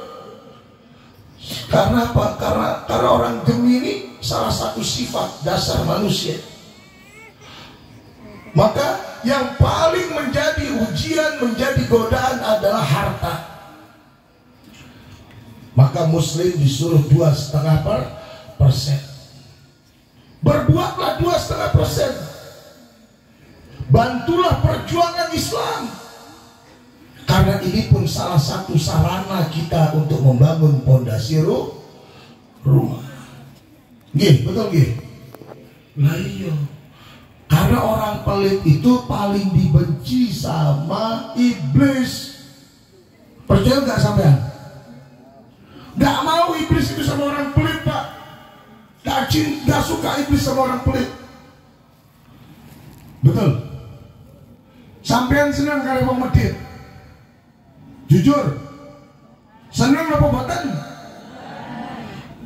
Karena apa? Karena orang gemi ini salah satu sifat dasar manusia. Maka yang paling menjadi ujian, menjadi godaan adalah harta. Maka muslim disuruh 2,5%. Berbuatlah 2,5%. Bantulah perjuangan Islam. Karena ini pun salah satu sarana kita untuk membangun pondasi rumah. Gih, betul gih? Nah iya. Karena orang pelit itu paling dibenci sama iblis. Percaya nggak sampean? Nggak mau iblis itu sama orang pelit Pak. Nggak suka iblis sama orang pelit. Betul. Sampean senang kalau mau medit? Jujur, senang apa boten?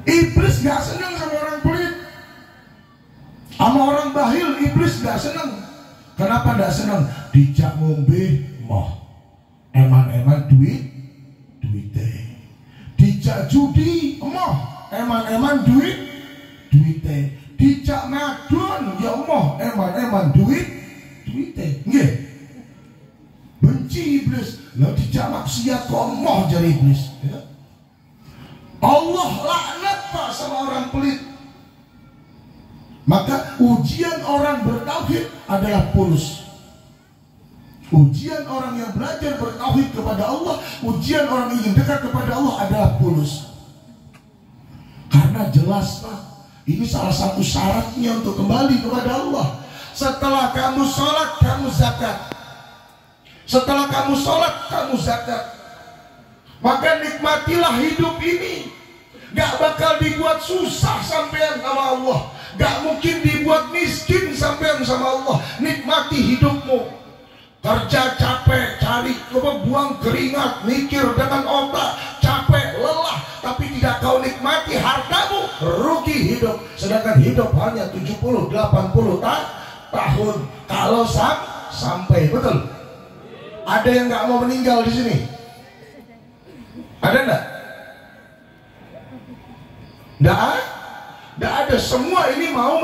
Iblis gak senang sama orang pelit, sama orang bahil. Iblis gak senang. Kenapa gak senang? Dijak ngombe moh, eman-eman duit-duite. Dijak judi moh, eman-eman duit-duite. Dijak ngadon ya moh, eman-eman duit-duite. Nggih. Benci iblis. Lah dijak maksiat komoh jari iblis ya. Allah laknat Pak sama orang pelit. Maka ujian orang bertauhid adalah pulus. Ujian orang yang belajar bertauhid kepada Allah, ujian orang ingin dekat kepada Allah adalah pulus. Karena jelas Pak, ini salah satu syaratnya untuk kembali kepada Allah. Setelah kamu sholat, kamu zakat. Setelah kamu sholat, kamu zakat. Maka nikmatilah hidup ini. Gak bakal dibuat susah sampean sama Allah. Gak mungkin dibuat miskin sampean sama Allah. Nikmati hidupmu. Kerja capek, cari, buang keringat, mikir dengan otak, capek, lelah, tapi tidak kau nikmati hartamu, rugi hidup. Sedangkan hidup hanya 70-80 tahun. Kalau sampai, betul. Ada yang nggak mau meninggal di sini? Ada nggak? Nggak ada. Semua ini mau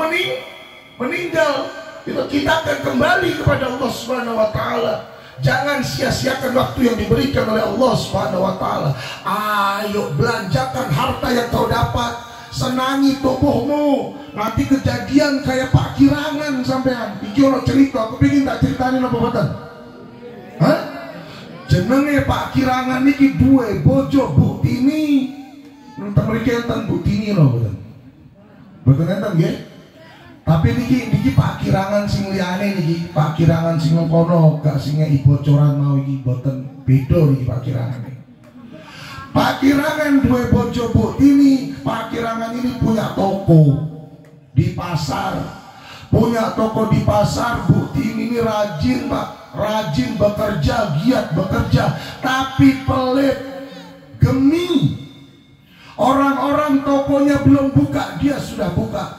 meninggal. Kita akan kembali kepada Allah Subhanahu wa Ta'ala. Jangan sia-siakan waktu yang diberikan oleh Allah Subhanahu wa Ta'ala. Ayo belanjakan harta yang kau dapat. Senangi tubuhmu. Nanti kejadian kayak Pak Kirangan sampean. Iki ono cerita, kepingin tak ceritain apa boten? Hah? Jenenge Pak Kirangan niki duwe bojo Buktini. Nonton mriki enten Buktini lho boten. Boten enten nggih? Tapi niki Pak Kirangan sing liyane niki, Pak Kirangan sing kono gak sing bocoran mau iki boten beda niki Pak Kirangan. Pak Kirangan duwe bojo Buktini. Pak Kirangan ini punya toko di pasar. Punya toko di pasar. Buktini ini rajin, Pak. Rajin bekerja, giat bekerja, tapi pelit, gemi. Orang-orang tokonya belum buka, dia sudah buka.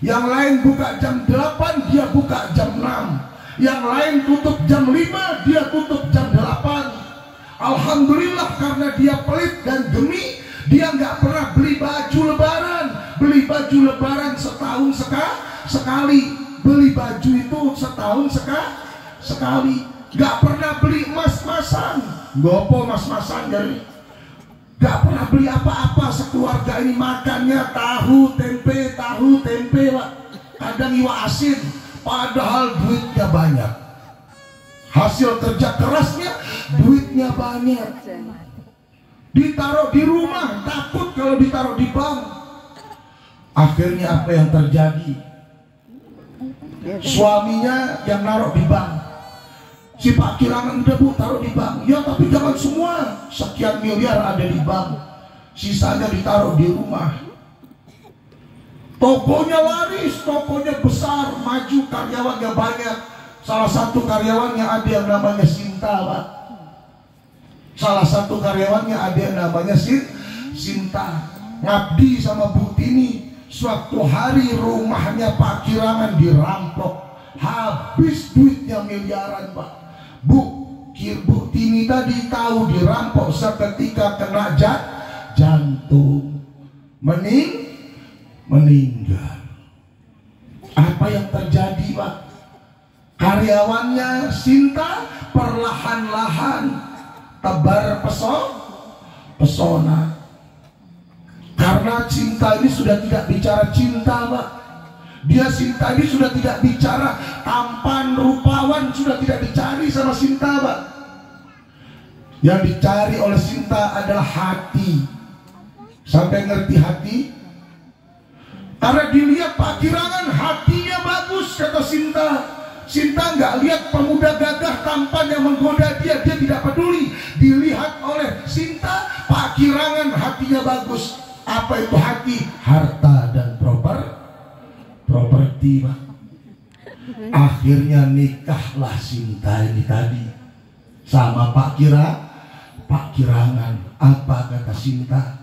Yang lain buka jam 8, dia buka jam 6. Yang lain tutup jam 5, dia tutup jam 8. Alhamdulillah karena dia pelit dan gemi, dia nggak pernah beli baju lebaran. Beli baju lebaran setahun sekali. Beli baju itu setahun sekali. Nggak pernah beli emas-emasan. Gopo emas-emasan jadi. Gak pernah beli apa-apa. Sekeluarga ini makannya tahu tempe Pak. Kadang iwa asin. Padahal duitnya banyak. Hasil kerja kerasnya duitnya banyak. Ditaruh di rumah, takut kalau ditaruh di bank. Akhirnya apa yang terjadi? Suaminya yang naruh di bank. Si Pak Kirangan udah Bu taruh di bank. Ya tapi jangan semua. Sekian miliar ada di bank. Sisanya ditaruh di rumah. Tokonya laris, tokonya besar, maju, karyawannya banyak. Salah satu karyawannya ada yang namanya Sinta Pak. Salah satu karyawannya ada yang namanya Sinta. Ngabdi sama Buktini. Suatu hari rumahnya Pak Kirangan dirampok. Habis duitnya miliaran Pak. Buktini tadi tahu dirampok, seketika kena jantung, meninggal. Apa yang terjadi Pak? Karyawannya Sinta perlahan-lahan tebar pesona. Karena cinta ini sudah tidak bicara cinta Pak. Dia Sinta ini sudah tidak bicara tampan, rupawan, sudah tidak dicari sama Sinta Pak. Yang dicari oleh Sinta adalah hati. Sampai ngerti hati? Karena dilihat Pak Kirangan hatinya bagus kata Sinta. Sinta nggak lihat pemuda gagah tampan yang menggoda dia tidak peduli. Dilihat oleh Sinta, Pak Kirangan hatinya bagus. Apa itu hati? Harta dan properti Pak. Akhirnya nikahlah Sinta ini tadi sama Pak Kirangan. Apa kata Sinta?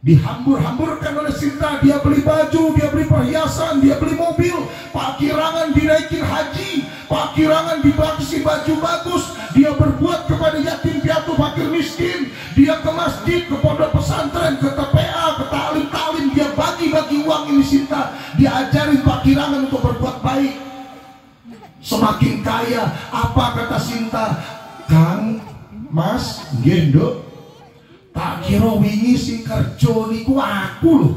Dihambur-hamburkan oleh Sinta. Dia beli baju, dia beli perhiasan, dia beli mobil. Pak Kirangan dinaikin haji. Pak Kirangan dibagi baju bagus. Dia berbuat kepada yatim piatu fakir miskin. Dia ke masjid, ke pondok pesantren, ke TPA, ke ta'lim. Dia bagi-bagi uang ini Sinta. Diajarin Pak Kirangan untuk berbuat baik. Semakin kaya. Apa kata Sinta? Kang, Mas, Gendo, tak kira wingi sing kerja niku aku loh.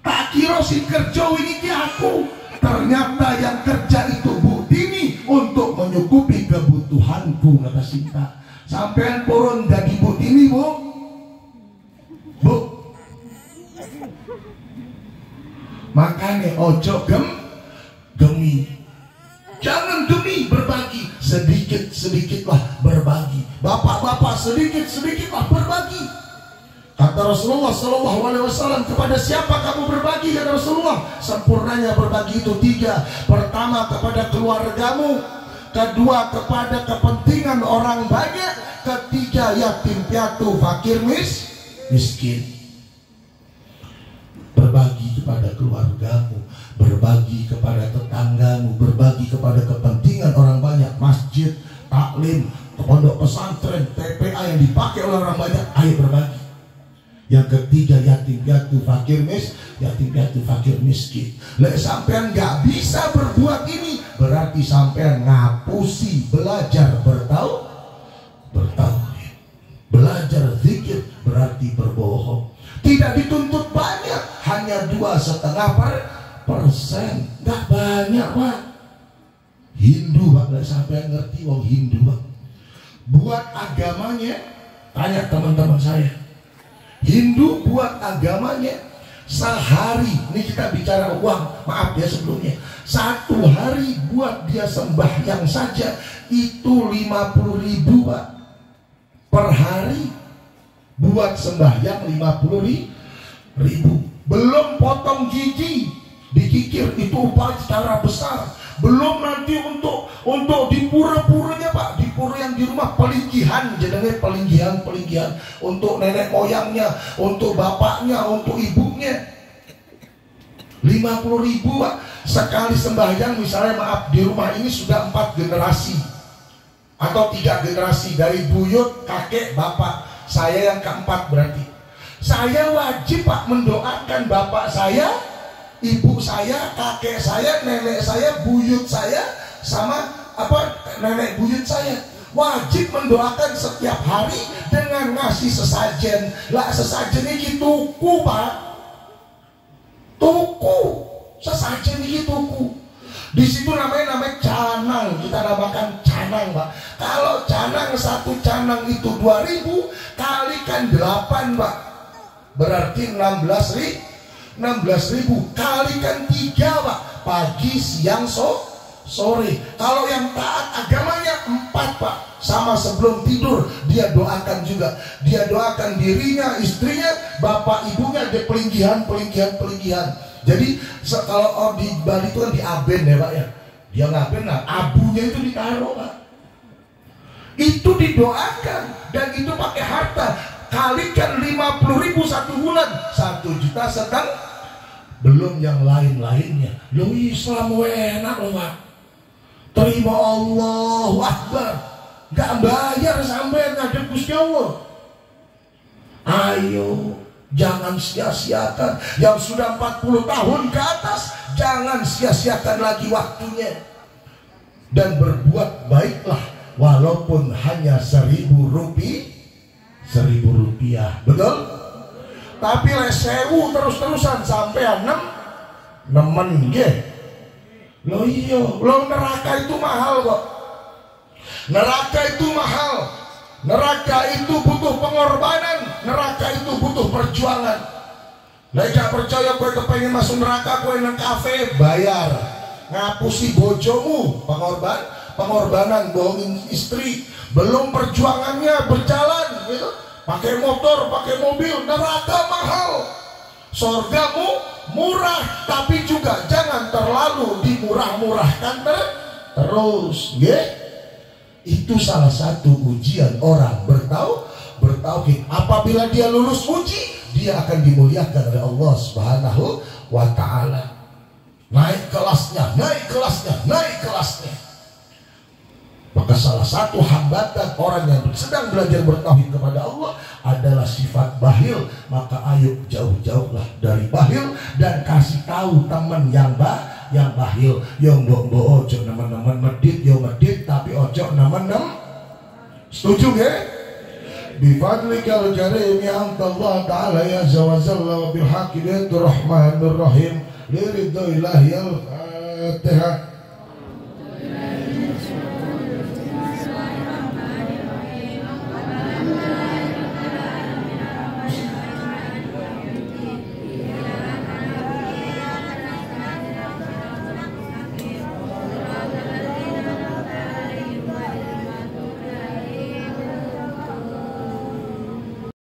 Tak kira sing kerja wingi ki aku. Ternyata yang kerja itu Buktini untuk menyukupi kebutuhanku kata Sinta. Sampean purun dadi Buktini Bu. Makanya ojo gemi. Jangan gemi, berbagi. Sedikit-sedikitlah berbagi. Bapak-bapak sedikit-sedikitlah berbagi. Kata Rasulullah SAW, kepada siapa kamu berbagi? Kata Rasulullah, sempurnanya berbagi itu 3. Pertama kepada keluargamu, kedua kepada kepentingan orang banyak, ketiga yatim piatu fakir miskin. Berbagi kepada keluargamu, berbagi kepada tetanggamu, berbagi kepada kepentingan orang banyak, masjid, taklim, pondok pesantren, TPA yang dipakai oleh orang banyak, ayo berbagi. Yang ketiga yatim piatu fakir miskin. Lek sampean nggak bisa berbuat ini, berarti sampean ngapusi belajar bertauhid, belajar zikir, berarti berbohong. Tidak dituntut banyak, hanya 2,5%. Nggak banyak, Pak. Hindu, Pak, lek sampean ngerti wong Hindu, Pak. Buat agamanya, tanya teman-teman saya. Hindu buat agamanya sehari, ini kita bicara uang, maaf ya sebelumnya, 1 hari buat dia sembahyang saja itu 50.000, Pak, per hari. Buat sembahyang 50.000, belum potong gigi, dikikir, itu upah secara besar. Belum nanti untuk di pura-puranya, Pak, di pura yang di rumah, pelinggihan, jadinya pelinggihan untuk nenek moyangnya, untuk bapaknya, untuk ibunya. 50.000, Pak, sekali sembahyang. Misalnya maaf, di rumah ini sudah 4 generasi atau 3 generasi, dari buyut, kakek, bapak, saya yang keempat. Berarti saya wajib, Pak, mendoakan bapak saya, ibu saya, kakek saya, nenek saya, buyut saya, sama nenek buyut saya. Wajib mendoakan setiap hari dengan ngasih sesajen. Lah sesajen ini tuku, Pak. Tuku. Sesajen ini tuku. Di situ namanya canang. Kita namakan canang, Pak. Kalau canang, 1 canang itu 2.000, kalikan 8, Pak. Berarti 16.000 kalikan 3, Pak. Pagi, siang, sore. Kalau yang taat agamanya 4, Pak. Sama sebelum tidur dia doakan juga. Dia doakan dirinya, istrinya, bapak ibunya, dia pelinggihan. Jadi kalau di Bali itu kan diaben ya, Pak ya. Dia ngaben, nah abunya itu ditaruh, Pak. Itu didoakan dan itu pakai harta. Kalikan 50.000 1 bulan, 1,5 juta. Belum yang lain-lainnya. Lo Islam enak loh, Pak. Terima Allahu Akbar, gak bayar sampai ngadep Gusti Allah. Ayo, jangan sia-siakan. Yang sudah 40 tahun ke atas, jangan sia-siakan lagi waktunya. Dan berbuat baiklah, walaupun hanya 1.000 rupiah. Betul? Tapi lek 1.000 terus-terusan sampai 6 nggih. Loh iya, lo neraka itu mahal kok. Neraka itu mahal. Neraka itu butuh pengorbanan. Neraka itu butuh perjuangan. Lek gak percaya kowe kepengen masuk neraka, kowe nang kafe bayar. Ngapusi bojomu, pengorbanan, bohongin istri, belum perjuangannya berjalan gitu. Pakai motor, pakai mobil, neraka mahal. Surgamu murah, tapi juga jangan terlalu dimurah-murahkan terus, ya. Itu salah satu ujian orang bertauhid. Apabila dia lulus uji, dia akan dimuliakan oleh Allah Subhanahu wa Ta'ala. Naik kelasnya. Maka salah satu hambatan orang yang sedang belajar bertauhid kepada Allah adalah sifat bakhil. Maka ayo jauh-jauhlah dari bakhil dan kasih tahu teman yang bakhil. Yang mbok ojo nemen-nemen medit, yo medit tapi ojo nemen-nemen. Setuju ya? Bifadlikal karim ya Allah Ta'ala ya zawazalla wa bilhaqi rahmanir rahim liridho ilahiyal Fatihah.